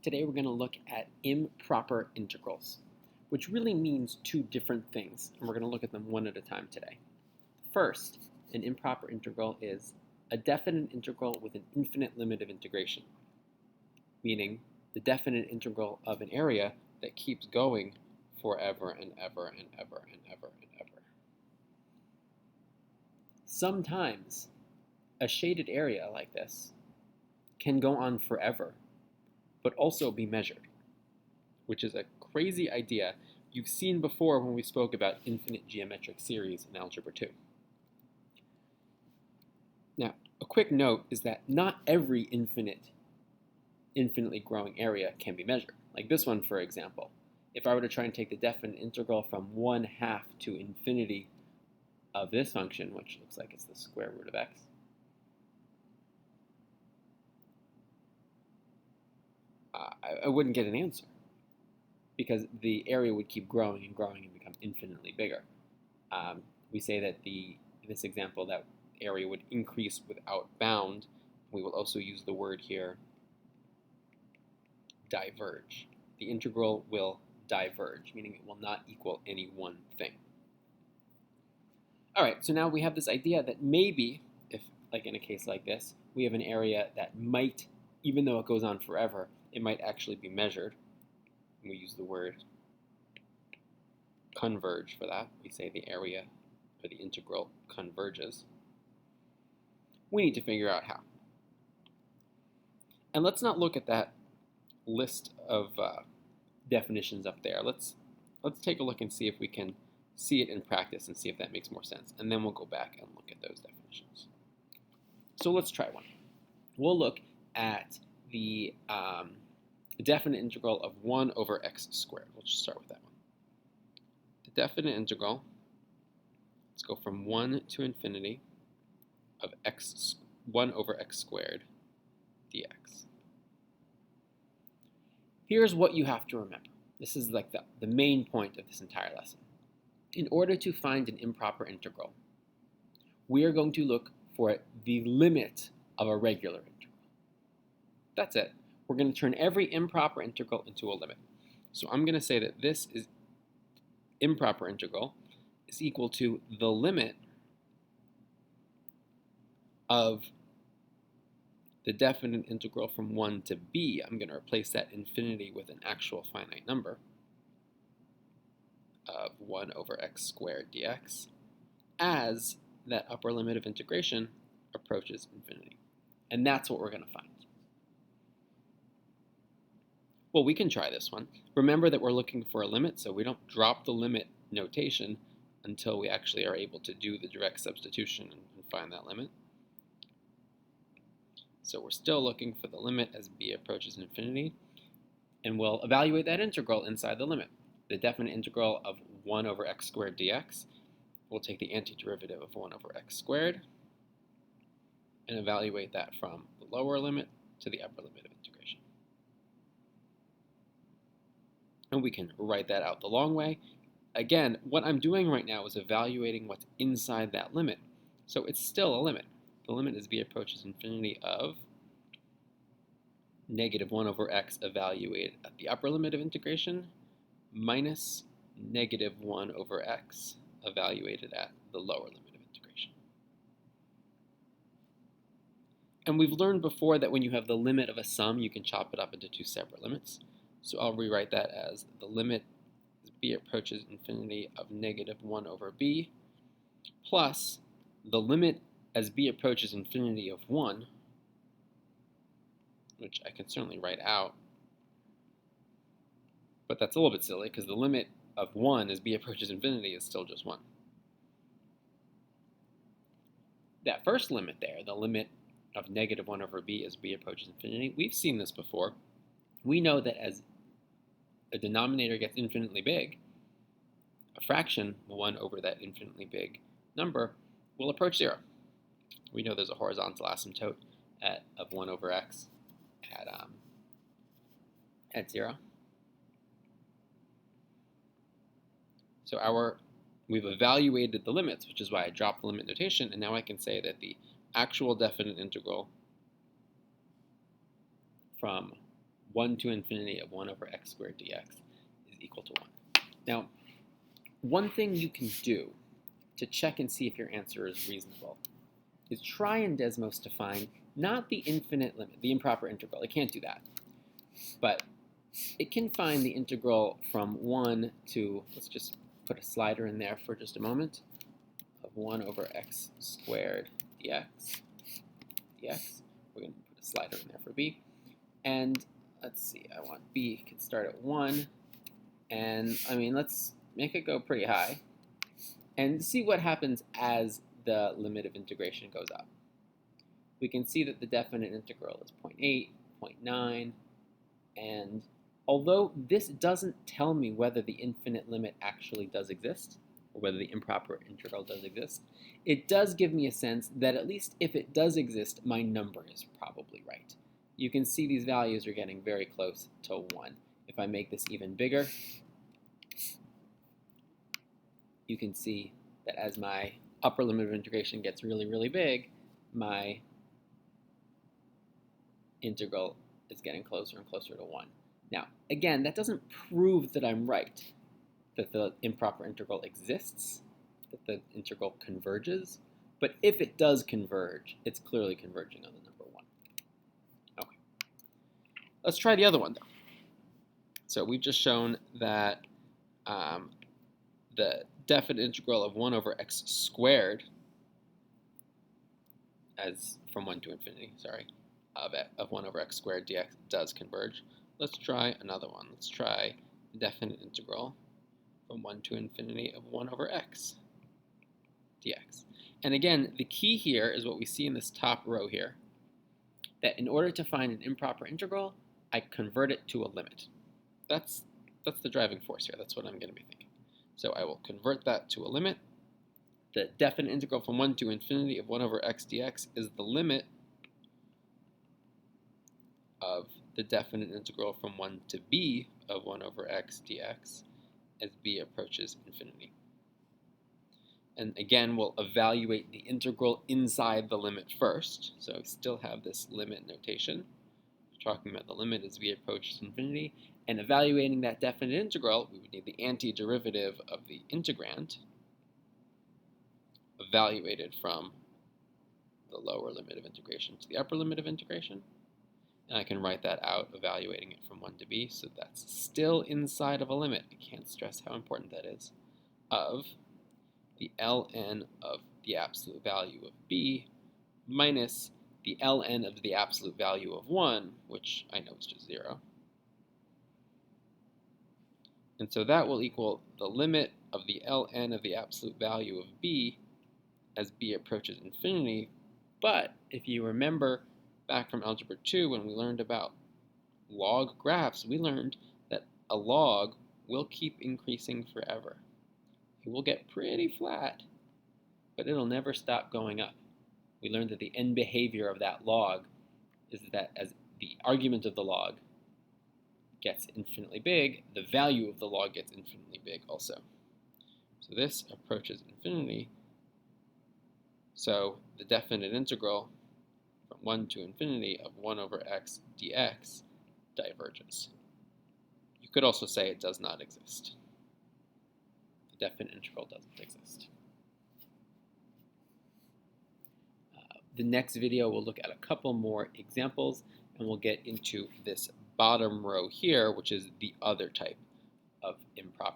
Today we're going to look at improper integrals, which really means two different things, and we're going to look at them one at a time today. First, an improper integral is a definite integral with an infinite limit of integration, meaning the definite integral of an area that keeps going forever and ever and ever and ever and ever. Sometimes a shaded area like this can go on forever, but also be measured, which is a crazy idea you've seen before when we spoke about infinite geometric series in Algebra 2. Now, a quick note is that not every infinitely growing area can be measured. Like this one, for example. If I were to try and take the definite integral from 1/2 to infinity of this function, which looks like it's the square root of x, I wouldn't get an answer because the area would keep growing and growing and become infinitely bigger. We say that in this example, that area would increase without bound. We will also use the word here, diverge. The integral will diverge, meaning it will not equal any one thing. All right, so now we have this idea that maybe, if like in a case like this, we have an area that might, even though it goes on forever, it might actually be measured. And we use the word converge for that. We say the area or the integral converges. We need to figure out how. And let's not look at that list of definitions up there. Let's take a look and see if we can see it in practice and see if that makes more sense. And then we'll go back and look at those definitions. So let's try one. We'll look at the definite integral of 1 over x squared. We'll just start with that one. The definite integral, let's go from 1 to infinity of 1 over x squared dx. Here's what you have to remember. This is like the main point of this entire lesson. In order to find an improper integral, we are going to look for the limit of a regular integral. That's it. We're going to turn every improper integral into a limit. So I'm going to say that this is improper integral is equal to the limit of the definite integral from 1 to b. I'm going to replace that infinity with an actual finite number of 1 over x squared dx as that upper limit of integration approaches infinity. And that's what we're going to find. Well, we can try this one. Remember that we're looking for a limit, so we don't drop the limit notation until we actually are able to do the direct substitution and find that limit. So we're still looking for the limit as b approaches infinity, and we'll evaluate that integral inside the limit. The definite integral of 1 over x squared dx, we'll take the antiderivative of 1 over x squared and evaluate that from the lower limit to the upper limit of integration. And we can write that out the long way. Again, what I'm doing right now is evaluating what's inside that limit. So it's still a limit. The limit as b approaches infinity of negative 1 over x evaluated at the upper limit of integration minus negative 1 over x evaluated at the lower limit of integration. And we've learned before that when you have the limit of a sum, you can chop it up into two separate limits. So I'll rewrite that as the limit as b approaches infinity of negative 1 over b plus the limit as b approaches infinity of 1, which I can certainly write out, but that's a little bit silly because the limit of 1 as b approaches infinity is still just 1. That first limit there, the limit of negative 1 over b as b approaches infinity, we've seen this before. We know that as a denominator gets infinitely big, a fraction, 1 over that infinitely big number, will approach 0. We know there's a horizontal asymptote of 1 over x at 0. So we've evaluated the limits, which is why I dropped the limit notation, and now I can say that the actual definite integral from 1 to infinity of 1 over x squared dx is equal to 1. Now, one thing you can do to check and see if your answer is reasonable is try and Desmos define not the infinite limit, the improper integral. It can't do that. But it can find the integral from 1 to, let's just put a slider in there for just a moment, of 1 over x squared dx. We're going to put a slider in there for b. And let's see, I want b can start at 1. And I mean, let's make it go pretty high. And see what happens as the limit of integration goes up. We can see that the definite integral is 0.8, 0.9, and although this doesn't tell me whether the infinite limit actually does exist, or whether the improper integral does exist, it does give me a sense that at least if it does exist, my number is probably right. You can see these values are getting very close to 1. If I make this even bigger, you can see that as my upper limit of integration gets really, really big, my integral is getting closer and closer to 1. Now, again, that doesn't prove that I'm right, that the improper integral exists, that the integral converges, but if it does converge, it's clearly converging on the number 1. Okay. Let's try the other one, though. So we've just shown that the definite integral of 1 over x squared, as from 1 to infinity, sorry, of 1 over x squared dx does converge. Let's try another one. Let's try the definite integral from 1 to infinity of 1 over x dx. And again, the key here is what we see in this top row here, that in order to find an improper integral, I convert it to a limit. That's the driving force here. That's what I'm going to be thinking. So I will convert that to a limit. The definite integral from 1 to infinity of 1 over x dx is the limit of the definite integral from 1 to b of 1 over x dx as b approaches infinity. And again, we'll evaluate the integral inside the limit first. So we still have this limit notation. We're talking about the limit as b approaches infinity. And evaluating that definite integral, we would need the antiderivative of the integrand evaluated from the lower limit of integration to the upper limit of integration. And I can write that out, evaluating it from 1 to b, so that's still inside of a limit. I can't stress how important that is, of the ln of the absolute value of b minus the ln of the absolute value of 1, which I know is just 0. And so that will equal the limit of the ln of the absolute value of b as b approaches infinity. But if you remember back from Algebra 2 when we learned about log graphs, we learned that a log will keep increasing forever. It will get pretty flat, but it'll never stop going up. We learned that the end behavior of that log is that as the argument of the log gets infinitely big, the value of the log gets infinitely big also. So this approaches infinity. So the definite integral from 1 to infinity of 1 over x dx diverges. You could also say it does not exist. The definite integral doesn't exist. The next video we'll look at a couple more examples, and we'll get into this bottom row here, which is the other type of improper